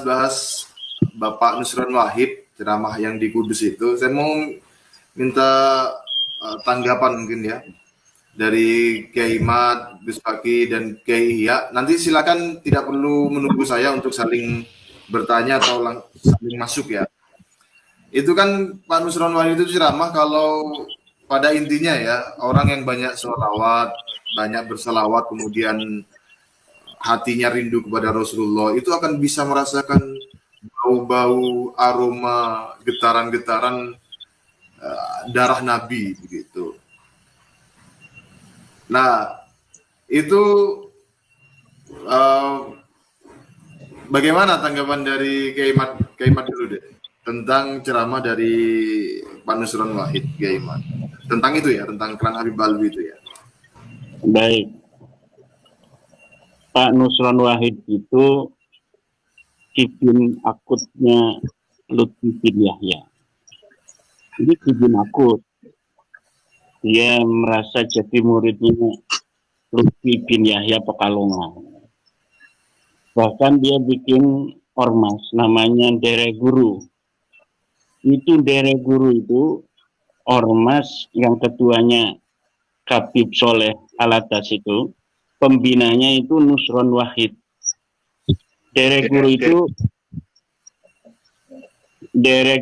bahas Bapak Nusron Wahid, ceramah yang di Kudus itu. Saya mau minta tanggapan mungkin ya dari Kiai Mat, Gus Paki, dan Kiai Ihya. Nanti silakan tidak perlu menunggu saya untuk saling bertanya atau saling masuk ya. Itu kan Pak Nusron Wahid itu ceramah kalau pada intinya ya, orang yang banyak sholawat, banyak berselawat, kemudian hatinya rindu kepada Rasulullah, itu akan bisa merasakan bau-bau, aroma, getaran-getaran darah Nabi begitu. Nah, itu bagaimana tanggapan dari Kiai Mat dulu deh tentang ceramah dari Pak Nusron Wahid, Kiai Mat, tentang itu ya, tentang Klan Habib Balwi itu ya. Baik, Pak Nusron Wahid itu kibin akutnya Lutfi bin Yahya. Ini kibin akut. Dia merasa jadi muridnya Lutfi bin Yahya Pekalongan. Bahkan dia bikin ormas namanya Dere Guru. Itu Dere Guru itu ormas yang ketuanya Habib Soleh Alatas itu, pembinanya itu Nusron Wahid. Dere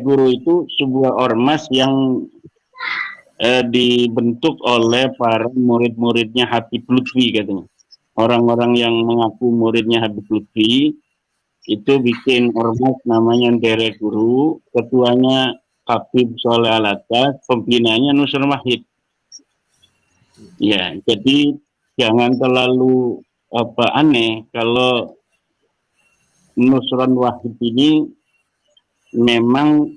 Guru itu sebuah ormas yang dibentuk oleh para murid-muridnya Habib Lutfi katanya. Orang-orang yang mengaku muridnya Habib Lutfi itu bikin ormas namanya Dere Guru, ketuanya Habib Soleh Alatas, pembinanya Nusron Wahid. Ya, jadi jangan terlalu aneh kalau Nusron Wahid ini memang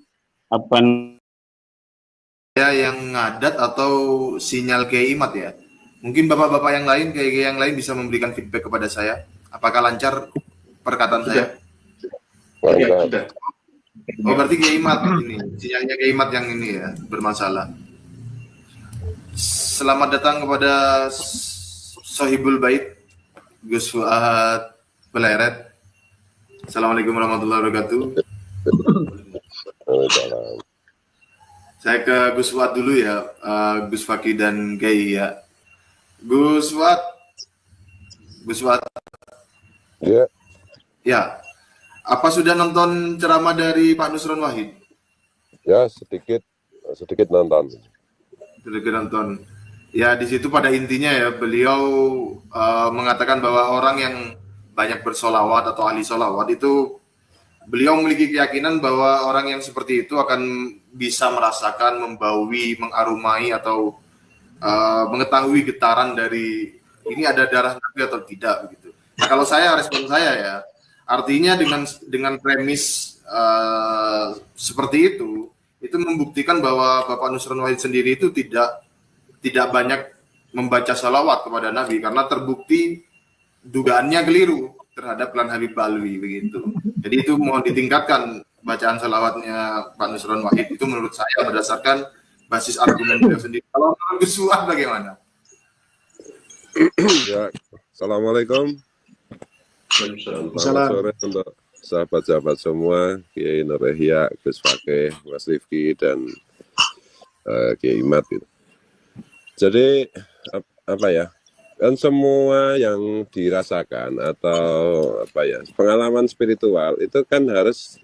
yang ngadat atau sinyal Kiai Mat ya. Mungkin bapak-bapak yang lain, Kiai yang lain bisa memberikan feedback kepada saya. Apakah lancar perkataan saya? Sudah. Oh, berarti Kiai Mat ini, sinyalnya Kiai Mat yang ini ya, bermasalah. Selamat datang kepada Sohibul Bait, Gus Fuad Beleret. Assalamualaikum warahmatullahi wabarakatuh. Saya ke Gus Fuad dulu ya, Gus Faki dan Kiai ya. Gus Fuad. Ya. Ya. Apa sudah nonton ceramah dari Pak Nusron Wahid? Ya, sedikit nonton. Sedikit nonton. Ya, di situ pada intinya ya, beliau mengatakan bahwa orang yang banyak bersolawat atau ahli solawat itu, beliau memiliki keyakinan bahwa orang yang seperti itu akan bisa merasakan, membaui, mengaromai atau mengetahui getaran dari ini ada darah Nabi atau tidak begitu. Nah, kalau respon saya ya, artinya dengan premis seperti itu membuktikan bahwa Bapak Nusron Wahid sendiri itu tidak banyak membaca salawat kepada Nabi karena terbukti dugaannya keliru terhadap Klan Habib Balwi begitu. Jadi itu mohon ditingkatkan bacaan salawatnya Pak Nusron Wahid itu menurut saya berdasarkan basis argumen beliau sendiri. Kalau menurut Gus Fuad bagaimana? Ya, assalamualaikum. Selamat sore untuk sahabat-sahabat semua, Kiai Nur Ihya, Gus Fakih, Mas Rifki, dan Kiai Mat. Gitu. Jadi apa ya? Kan semua yang dirasakan atau pengalaman spiritual itu kan harus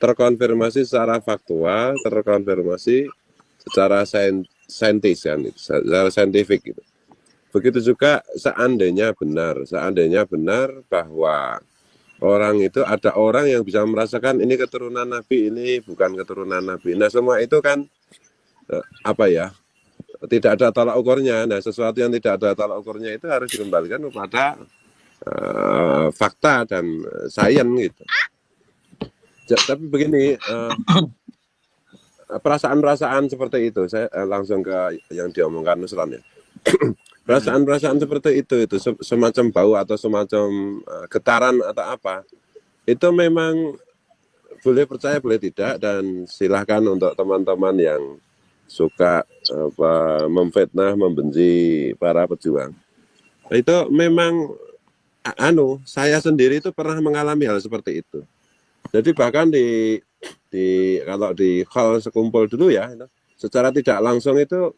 terkonfirmasi secara faktual, terkonfirmasi secara saintis kan, secara saintifik gitu. Begitu juga seandainya benar bahwa orang itu ada orang yang bisa merasakan ini keturunan Nabi, ini bukan keturunan Nabi. Nah, semua itu kan tidak ada tolak ukurnya. Nah, sesuatu yang tidak ada tolak ukurnya itu harus dikembalikan kepada fakta dan sains gitu. Tapi begini, perasaan-perasaan seperti itu, saya langsung ke yang diomongkan Nusron ya. Perasaan-perasaan seperti itu semacam bau atau semacam getaran atau apa, itu memang boleh percaya boleh tidak, dan silahkan untuk teman-teman yang suka memfitnah, membenci para pejuang. Itu memang saya sendiri itu pernah mengalami hal seperti itu. Jadi bahkan kalau di hall sekumpul dulu ya, secara tidak langsung itu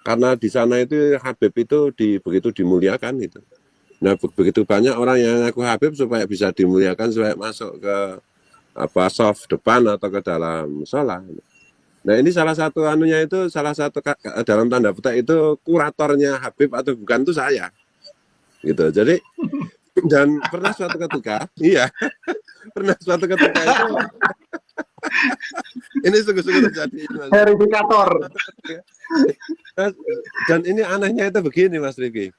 karena di sana itu Habib itu begitu dimuliakan gitu. Nah begitu banyak orang yang ngaku Habib supaya bisa dimuliakan supaya masuk ke soft depan atau ke dalam sholat. Nah ini salah satu anunya itu salah satu dalam tanda petik itu kuratornya Habib atau bukan itu saya gitu. Jadi dan pernah suatu ketika pernah suatu ketika itu ini sungguh-sungguh terjadi verifikator. Dan ini anehnya itu begini Mas Riki.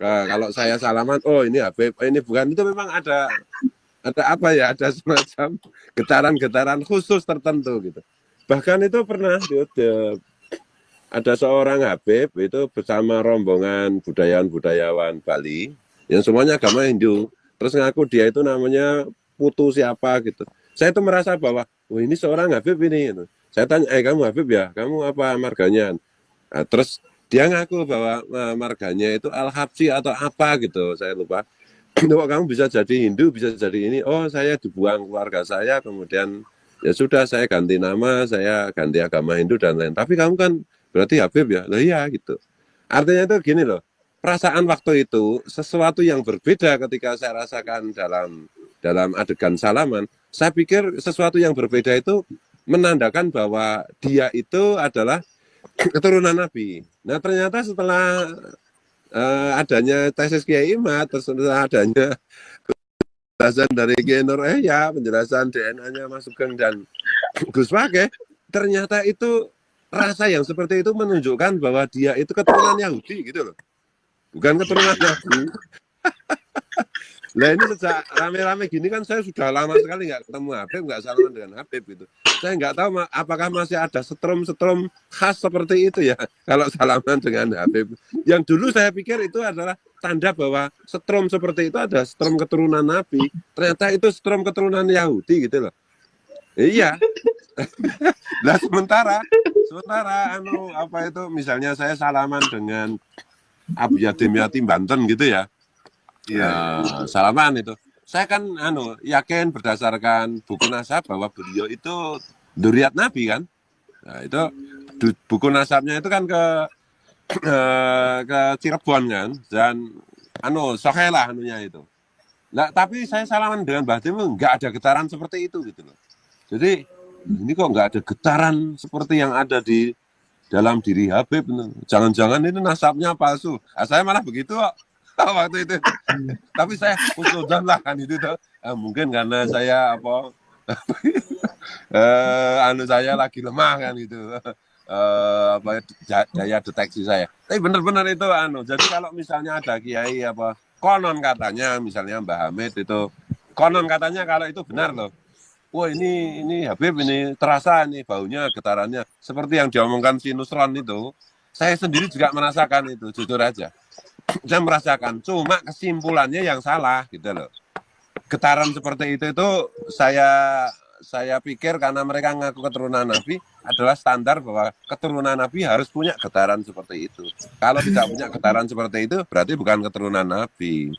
Kalau saya salaman, oh ini Habib, ini bukan, itu memang ada apa ya, ada semacam getaran-getaran khusus tertentu gitu. Bahkan itu pernah ada seorang Habib itu bersama rombongan budayawan Bali yang semuanya agama Hindu, terus ngaku dia itu namanya Putu siapa gitu. Saya itu merasa bahwa ini seorang Habib ini gitu. Saya tanya, kamu Habib ya, kamu apa marganya? Nah, terus dia ngaku bahwa marganya itu Al-Habsyi atau apa gitu, saya lupa. Kamu bisa jadi Hindu, bisa jadi ini. Oh, saya dibuang keluarga saya, kemudian ya sudah saya ganti nama, saya ganti agama Hindu dan lain. Tapi kamu kan berarti Habib ya? Lah iya gitu. Artinya itu gini loh, perasaan waktu itu sesuatu yang berbeda ketika saya rasakan dalam adegan salaman. Saya pikir sesuatu yang berbeda itu menandakan bahwa dia itu adalah keturunan Nabi. Nah ternyata setelah adanya tesis Kiai Imad, terus adanya penjelasan dari Kiai Nur Yahya, penjelasan DNA-nya Mas Sugeng dan Gus Fakih, ternyata itu rasa yang seperti itu menunjukkan bahwa dia itu keturunan Yahudi gitu loh, bukan keturunan Nabi. Nah ini sejak rame-rame gini kan saya sudah lama sekali nggak ketemu Habib, nggak salaman dengan Habib gitu. Saya nggak tahu apakah masih ada setrum-setrum khas seperti itu ya kalau salaman dengan Habib. Yang dulu saya pikir itu adalah tanda bahwa setrum seperti itu ada setrum keturunan Nabi. Ternyata itu setrum keturunan Yahudi gitu loh. Iya. Nah sementara misalnya saya salaman dengan Abu Yatim Yatim Banten gitu ya. Ya, salaman itu. Saya kan yakin berdasarkan buku nasab bahwa beliau itu dzurriyyat Nabi kan. Nah, itu buku nasabnya itu kan ke Cirebon kan, dan sahih lah itu. Nah, tapi saya salaman dengan Mbah Tim enggak ada getaran seperti itu gitu loh. Jadi ini kok enggak ada getaran seperti yang ada di dalam diri Habib. Jangan-jangan itu nasabnya palsu. Nah, saya malah begitu kok. Waktu itu, tapi saya usulan lah kan itu tuh, mungkin karena saya saya lagi lemah kan gitu, daya deteksi saya. Tapi benar-benar itu jadi kalau misalnya ada kiai konon katanya, misalnya Mbah Hamid itu, konon katanya kalau itu benar loh. Wah ini Habib ini terasa nih baunya, getarannya, seperti yang diomongkan si Nusron itu. Saya sendiri juga merasakan itu, jujur aja. Saya merasakan, cuma kesimpulannya yang salah gitu loh. Getaran seperti itu saya pikir karena mereka ngaku keturunan Nabi adalah standar bahwa keturunan Nabi harus punya getaran seperti itu. Kalau tidak punya getaran seperti itu berarti bukan keturunan Nabi.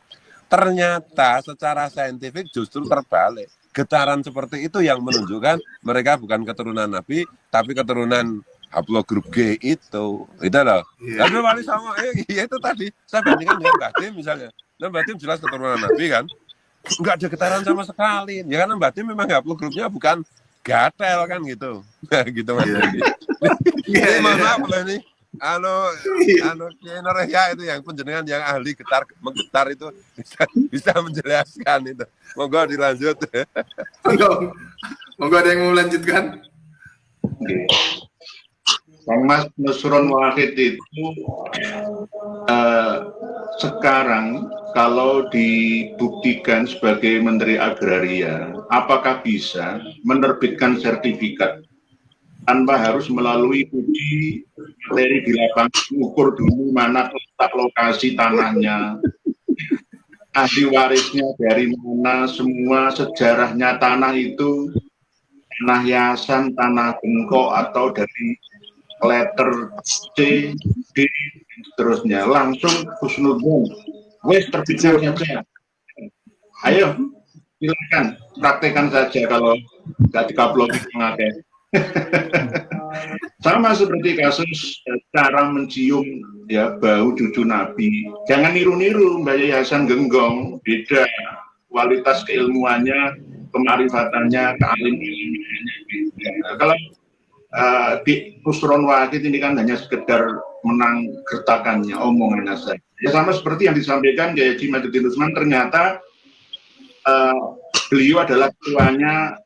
Ternyata secara saintifik justru terbalik. Getaran seperti itu yang menunjukkan mereka bukan keturunan Nabi tapi keturunan haplogrup G itu loh. Tapi wali sama itu tadi saya bandingkan dengan Mbah Tim misalnya. Nah Mbah Tim jelas keturunan Nabi kan, nggak ada getaran sama sekali. Ya kan Mbah Tim memang haplogrupnya bukan gatel kan gitu. Nah gitu Mas. Ini maaf loh ini. Kiai Nur Yahya itu yang penjenengan yang ahli menggetar itu bisa menjelaskan itu. Monggo dilanjut. Monggo ada yang mau melanjutkan. Mas Nusron Wahid itu sekarang kalau dibuktikan sebagai Menteri Agraria, apakah bisa menerbitkan sertifikat tanpa harus melalui uji materi di lapangan, ukur dulu mana letak lokasi tanahnya, ahli warisnya dari mana, semua sejarahnya tanah itu, tanah yayasan, tanah bengkok atau dari letter C, D, seterusnya, langsung husnudzon, wes terbitkan saja. Ayo, silakan praktekkan saja kalau nggak dikaploki mengakai. Sama seperti kasus cara mencium ya bau cucu Nabi. Jangan niru-niru Mbak Yai Hasan Genggong, beda kualitas keilmuannya, kemarifatannya, kealim-ilmuannya beda. Kalau di Nusron Wahid ini kan hanya sekedar menang gertakannya, omongannya saja. Ya sama seperti yang disampaikan Kiai Haji Mahyudin Usman, ternyata beliau adalah ketuanya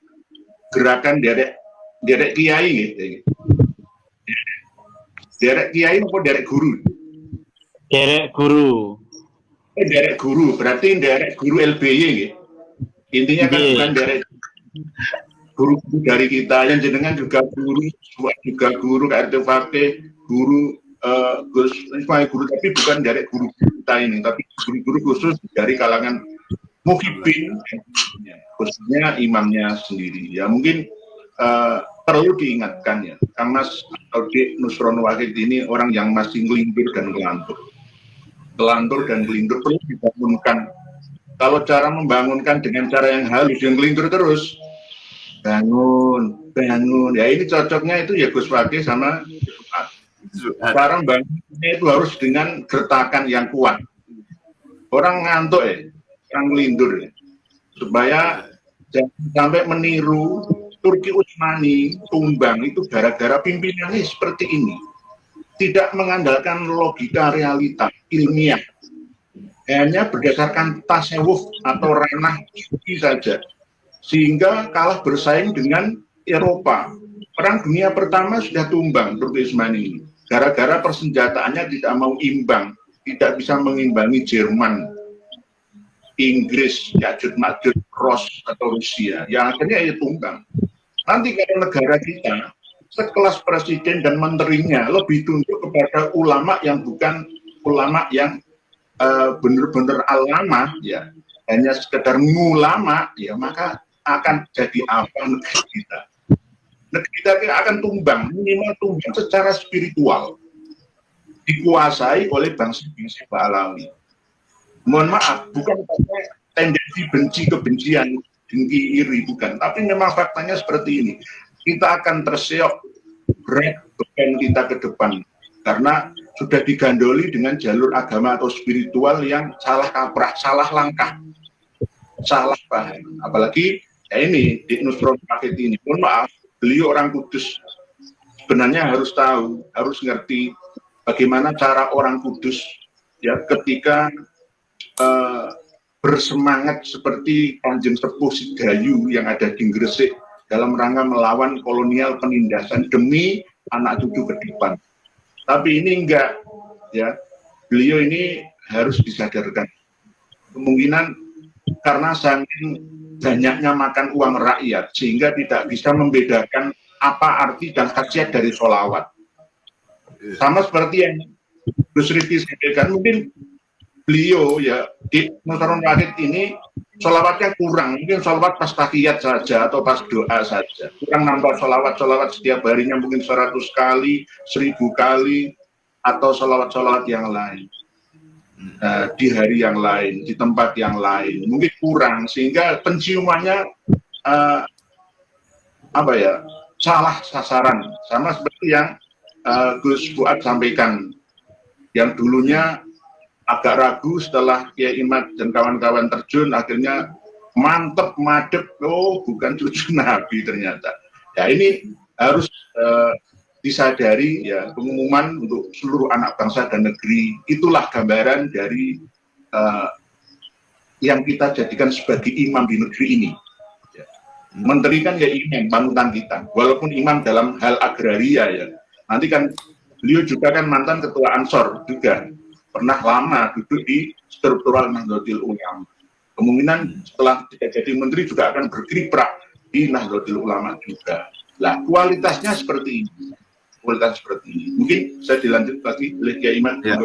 gerakan derek kiai gitu. Derek kiai maupun derek guru? Derek guru. Derek guru, berarti derek guru LBY gitu. Intinya kan bukan derek guru dari kita, yang jenengan juga guru KRT Fakih, guru guru, tapi bukan dari guru kita ini, tapi guru-guru khusus dari kalangan muhibin, khususnya imamnya sendiri. Ya mungkin perlu diingatkan ya, Kang Mas Audi Nusron Wahid ini orang yang masih ngelindur dan ngelindur perlu dibangunkan. Kalau cara membangunkan dengan cara yang halus, yang ngelindur terus, bangun. Ya ini cocoknya itu ya Gus Fakih sama cara bangunnya itu harus dengan gertakan yang kuat. Orang ngantuk orang ngelindur supaya jangan sampai meniru Turki Utsmani tumbang itu gara-gara pimpinannya seperti ini, tidak mengandalkan logika realita ilmiah, hanya berdasarkan tasawuf atau ranah suci saja, sehingga kalah bersaing dengan Eropa. Perang Dunia Pertama sudah tumbang Turki Utsmani gara-gara persenjataannya tidak mau imbang, tidak bisa mengimbangi Jerman, Inggris, Ya'juj Ma'juj, Ros atau Rusia, yang akhirnya ya tumbang. Nanti kalau negara kita sekelas presiden dan menterinya lebih tunduk kepada ulama yang bukan ulama yang benar-benar alama, ya hanya sekedar ngulama, ya maka akan jadi apa negara kita? Negara kita akan tumbang, minimal tumbang secara spiritual, dikuasai oleh bangsa-bangsa Ba'alawi. Mohon maaf, bukan tendensi benci, kebencian, dengki, iri, bukan. Tapi memang faktanya seperti ini. Kita akan terseok berat beban kita ke depan. Karena sudah digandoli dengan jalur agama atau spiritual yang salah kaprah, salah langkah, salah paham. Apalagi ya ini, di Nusron Wahid ini. Mohon maaf, beliau orang Kudus. Sebenarnya harus tahu, harus ngerti bagaimana cara orang Kudus ya ketika bersemangat seperti Kanjeng Sepuh Sidayu yang ada di Gresik dalam rangka melawan kolonial penindasan demi anak cucu ke depan. Tapi ini enggak, ya beliau ini harus disadarkan. Kemungkinan karena saking banyaknya makan uang rakyat sehingga tidak bisa membedakan apa arti dan khasiat dari sholawat. Sama seperti yang Gus Rifki sampaikan, mungkin beliau ya di Nusron Wahid ini sholawatnya kurang, mungkin sholawat pas tahiyat saja atau pas doa saja, kurang nambah sholawat setiap harinya mungkin 100 kali, 1000 kali, atau sholawat yang lain di hari yang lain, di tempat yang lain, mungkin kurang sehingga penciumannya salah sasaran, sama seperti yang Gus Fuad sampaikan, yang dulunya agak ragu setelah Kiai Imad dan kawan-kawan terjun, akhirnya mantep, madep, oh bukan cucu Nabi ternyata. Ya ini harus disadari ya, pengumuman untuk seluruh anak bangsa dan negeri, itulah gambaran dari yang kita jadikan sebagai imam di negeri ini. Ya. Menteri kan ya imam, panutan kita, walaupun imam dalam hal agraria ya. Nanti kan beliau juga kan mantan ketua Ansor juga, pernah lama duduk di struktural Nahdlatul Ulama. Kemungkinan setelah tidak jadi menteri juga akan berkiprah di Nahdlatul Ulama juga. Lah kualitasnya seperti ini. Mungkin saya dilanjut lagi oleh Kiai Imad. Ya.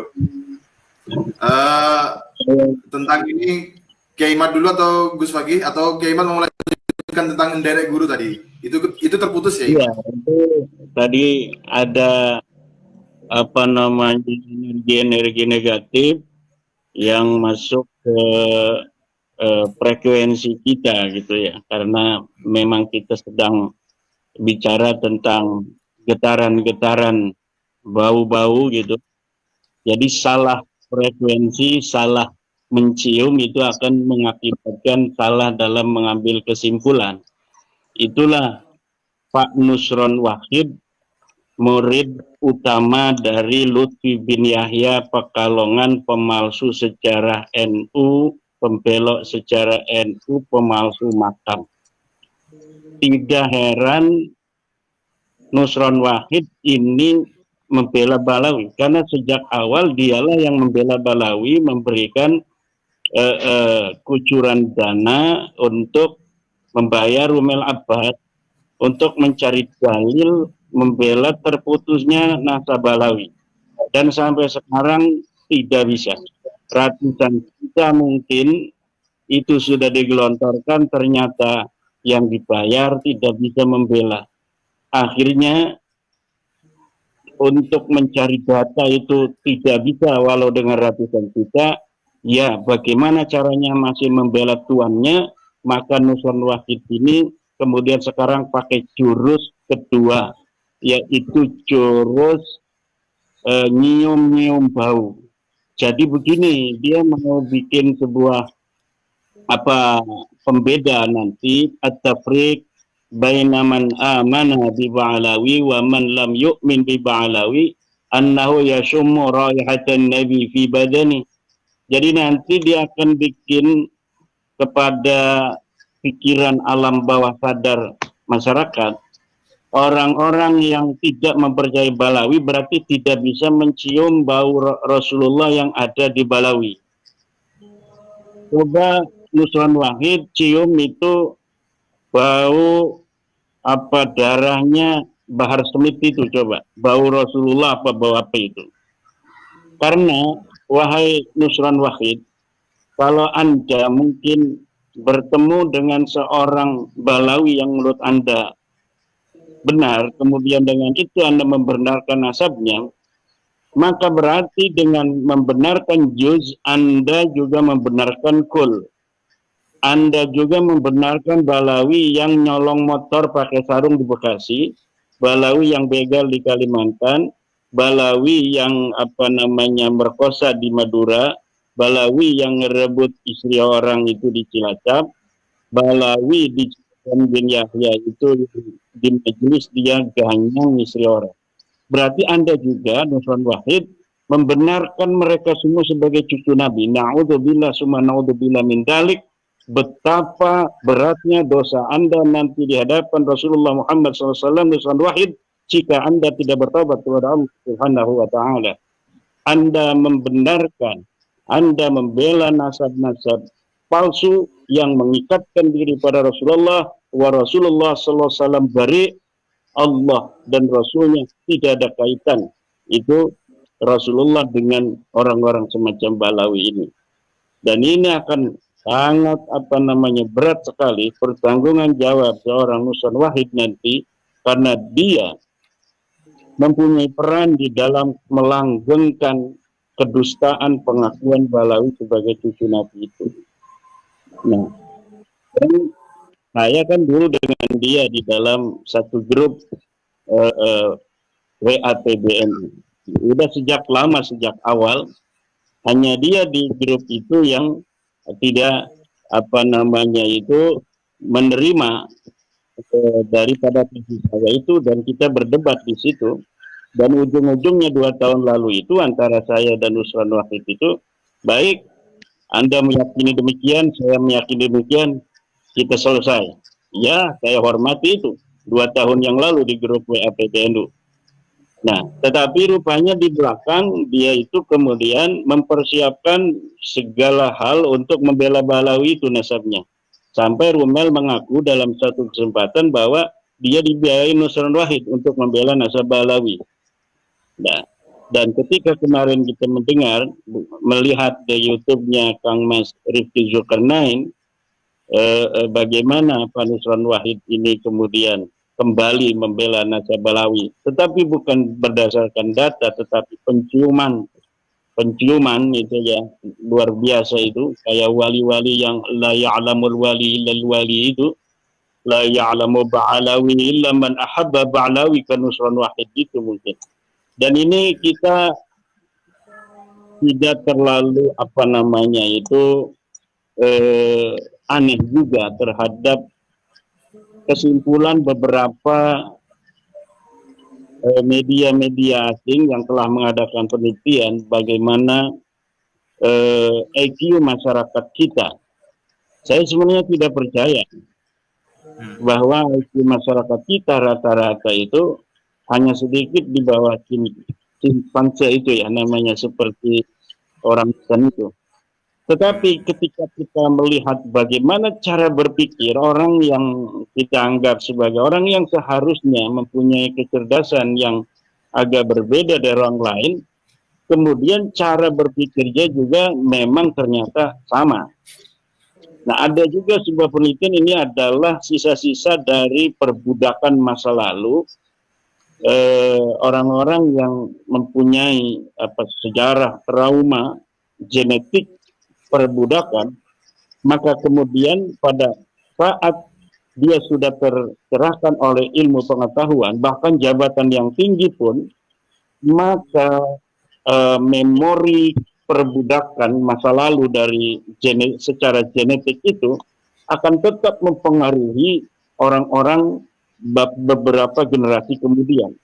Tentang ini Kiai Imad dulu atau Gus Fakih, atau Kiai Imad mau melanjutkan tentang derek guru tadi? Itu terputus ya? Iya, itu tadi ada energi negatif yang masuk ke frekuensi kita gitu ya, karena memang kita sedang bicara tentang getaran-getaran bau-bau gitu. Jadi salah frekuensi, salah mencium itu akan mengakibatkan salah dalam mengambil kesimpulan. Itulah Pak Nusron Wahid, murid utama dari Lutfi bin Yahya Pekalongan, pemalsu sejarah NU, pembelok sejarah NU, pemalsu makam. Tidak heran Nusron Wahid ini membela Balawi, karena sejak awal dialah yang membela Balawi, memberikan kucuran dana untuk membayar Rumel Abbad untuk mencari dalil membela terputusnya nasab Balawi, dan sampai sekarang tidak bisa. Ratusan juta mungkin itu sudah digelontorkan, ternyata yang dibayar tidak bisa membela. Akhirnya untuk mencari data itu tidak bisa walau dengan ratusan juta. Ya, bagaimana caranya masih membela tuannya? Maka Nusron Wahid ini kemudian sekarang pakai jurus kedua, yaitu jurus nyium-nyium bau. Jadi begini, dia mau bikin sebuah pembeda nanti, at-tafriq baina man amana bi Ba'alawi wa man lam yu'min bi Ba'alawi annahu yashummu raihatan nabi fi badani. Jadi nanti dia akan bikin kepada pikiran alam bawah sadar masyarakat, orang-orang yang tidak mempercayai Balawi berarti tidak bisa mencium bau Rasulullah yang ada di Balawi. Coba Nusron Wahid cium itu bau darahnya Bahar Smith itu, coba bau Rasulullah apa bau apa itu. Karena wahai Nusron Wahid, kalau Anda mungkin bertemu dengan seorang Balawi yang menurut Anda benar, kemudian dengan itu Anda membenarkan nasabnya, maka berarti dengan membenarkan juz, Anda juga membenarkan kul. Anda juga membenarkan Balawi yang nyolong motor pakai sarung di Bekasi, Balawi yang begal di Kalimantan, Balawi yang merkosa di Madura, Balawi yang ngerebut istri orang itu di Cilacap, Balawi di bin Yahya itu di majelis dia ganyang istri orang. Berarti Anda juga, Nusron Wahid, membenarkan mereka semua sebagai cucu Nabi. Na'udzubillah summa na'udzubillah min dalik. Betapa beratnya dosa Anda nanti di hadapan Rasulullah Muhammad SAW, Nusron Wahid, jika Anda tidak bertobat kepada Allah Subhanahu wa Ta'ala. Anda membenarkan, Anda membela nasab-nasab palsu yang mengikatkan diri pada Rasulullah, wa Rasulullah SAW bari, Allah dan Rasulnya tidak ada kaitan. Itu Rasulullah dengan orang-orang semacam Balawi ini. Dan ini akan sangat berat sekali pertanggungan jawab seorang Nusron Wahid nanti, karena dia mempunyai peran di dalam melanggengkan kedustaan pengakuan Balawi sebagai cucu Nabi itu. Nah, dan saya kan dulu dengan dia di dalam satu grup WATBN. Udah sejak lama, sejak awal, hanya dia di grup itu yang tidak menerima daripada visi saya itu, dan kita berdebat di situ, dan ujung-ujungnya 2 tahun lalu itu antara saya dan Nusron Wahid itu, baik Anda meyakini demikian, saya meyakini demikian, kita selesai. Ya, saya hormati itu 2 tahun yang lalu di grup WAPBNU. Nah, tetapi rupanya di belakang dia itu kemudian mempersiapkan segala hal untuk membela Balawi itu nasabnya. Sampai Rumel mengaku dalam satu kesempatan bahwa dia dibiayai Nusron Wahid untuk membela nasab Balawi. Nah, dan ketika kemarin kita melihat di YouTube-nya Kang Mas Rifki Zulkarnain, bagaimana Pak Nusron Wahid ini kemudian kembali membela nasab Balawi, tetapi bukan berdasarkan data, tetapi penciuman penciuman itu ya, luar biasa itu, kayak wali-wali yang la ya'lamul wali illal wali itu, la ya'lamu ba'alawi illa man ahabba ba'alawi kanusran wahid itu mungkin. Dan ini kita tidak terlalu apa namanya itu aneh juga terhadap kesimpulan beberapa media-media asing yang telah mengadakan penelitian bagaimana IQ masyarakat kita. Saya sebenarnya tidak percaya bahwa IQ masyarakat kita rata-rata itu hanya sedikit di bawah simpanse itu ya, namanya seperti orang itu. Tetapi ketika kita melihat bagaimana cara berpikir orang yang kita anggap sebagai orang yang seharusnya mempunyai kecerdasan yang agak berbeda dari orang lain, kemudian cara berpikirnya juga memang ternyata sama. Nah, ada juga sebuah penelitian, ini adalah sisa-sisa dari perbudakan masa lalu, orang-orang yang mempunyai sejarah trauma genetik perbudakan, maka kemudian pada saat dia sudah tercerahkan oleh ilmu pengetahuan, bahkan jabatan yang tinggi pun, maka memori perbudakan masa lalu dari secara genetik itu akan tetap mempengaruhi orang-orang beberapa generasi kemudian.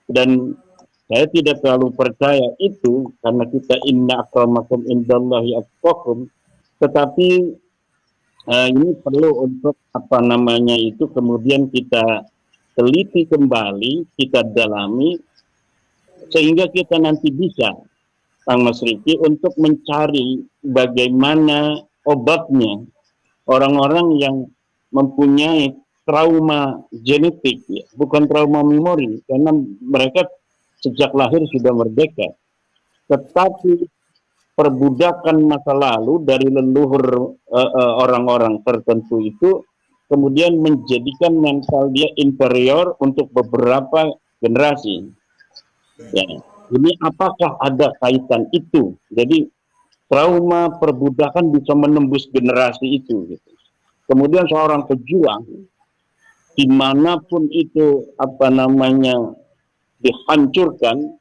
Dan saya tidak terlalu percaya itu, karena kita inna akramakum indallahi atqakum, tetapi ini perlu untuk apa namanya itu kemudian kita teliti kembali, kita dalami, sehingga kita nanti bisa, Kang Mas Riki, untuk mencari bagaimana obatnya orang-orang yang mempunyai trauma genetik, ya, bukan trauma memori, karena mereka sejak lahir sudah merdeka, tetapi perbudakan masa lalu dari leluhur orang-orang tertentu itu kemudian menjadikan mental dia inferior untuk beberapa generasi. Ya, ini apakah ada kaitan itu? Jadi trauma perbudakan bisa menembus generasi itu. Gitu. Kemudian seorang pejuang dimanapun itu apa namanya dihancurkan,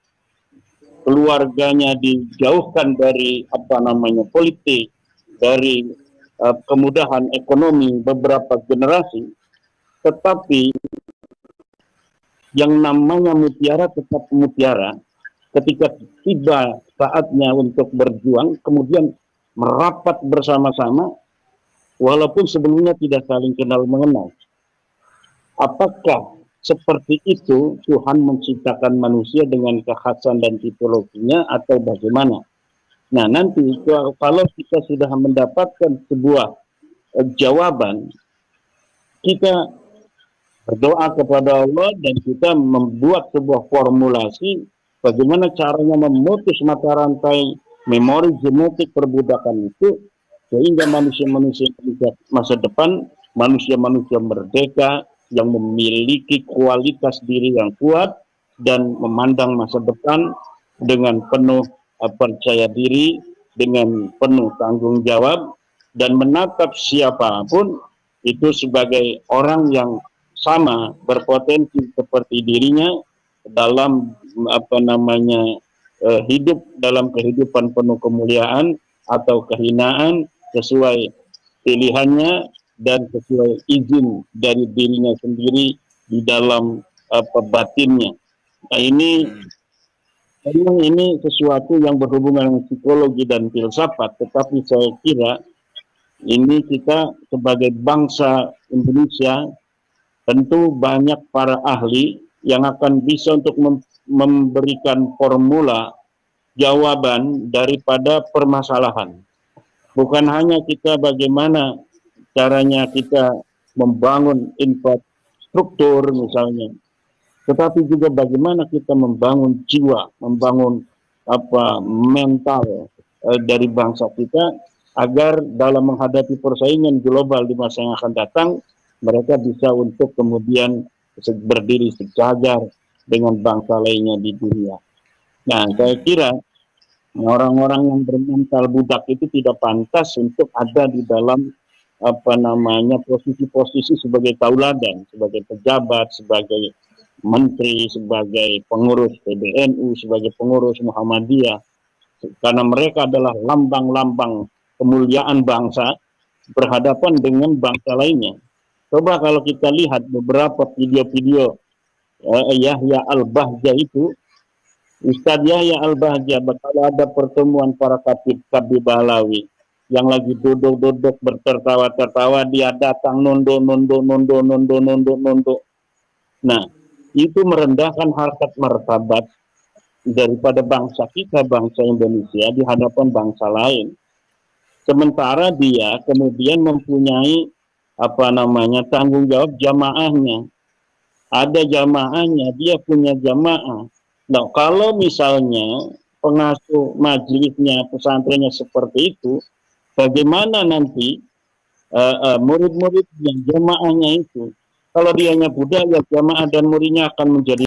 keluarganya dijauhkan dari apa namanya politik, dari kemudahan ekonomi beberapa generasi, tetapi yang namanya mutiara tetap mutiara. Ketika tiba saatnya untuk berjuang, kemudian merapat bersama-sama, walaupun sebelumnya tidak saling kenal mengenal. Apakah seperti itu Tuhan menciptakan manusia dengan kekhasan dan tipologinya atau bagaimana? Nah, nanti kalau kita sudah mendapatkan sebuah jawaban, kita berdoa kepada Allah dan kita membuat sebuah formulasi bagaimana caranya memutus mata rantai memori genetik perbudakan itu, sehingga manusia-manusia masa depan, manusia-manusia merdeka, yang memiliki kualitas diri yang kuat dan memandang masa depan dengan penuh percaya diri, dengan penuh tanggung jawab, dan menatap siapapun itu sebagai orang yang sama berpotensi seperti dirinya dalam apa namanya hidup dalam kehidupan penuh kemuliaan atau kehinaan sesuai pilihannya dan sesuai izin dari dirinya sendiri di dalam batinnya. Nah, ini sesuatu yang berhubungan dengan psikologi dan filsafat, tetapi saya kira ini kita sebagai bangsa Indonesia tentu banyak para ahli yang akan bisa untuk memberikan formula jawaban daripada permasalahan. Bukan hanya kita bagaimana caranya kita membangun infrastruktur misalnya, tetapi juga bagaimana kita membangun jiwa, membangun mental dari bangsa kita agar dalam menghadapi persaingan global di masa yang akan datang mereka bisa untuk kemudian berdiri sejajar dengan bangsa lainnya di dunia. Nah, saya kira Orang-orang yang bermental budak itu tidak pantas untuk ada di dalam posisi-posisi sebagai tauladan, sebagai pejabat, sebagai menteri, sebagai pengurus PBNU, sebagai pengurus Muhammadiyah, karena mereka adalah lambang-lambang kemuliaan bangsa berhadapan dengan bangsa lainnya. Coba kalau kita lihat beberapa video-video Yahya Al-Bahja itu, Ustadz Yahya Al-Bahja, kalau ada pertemuan para Kabib Bahlawi yang lagi duduk-duduk bertertawa-tertawa, dia datang nondo. Nah, itu merendahkan harkat martabat daripada bangsa kita, bangsa Indonesia di hadapan bangsa lain. Sementara dia kemudian mempunyai tanggung jawab jamaahnya. Ada jamaahnya, dia punya jamaah. Nah, kalau misalnya pengasuh majelisnya, pesantrennya seperti itu, bagaimana nanti murid-muridnya, jamaahnya itu? Kalau dianya budak, ya jamaah dan muridnya akan menjadi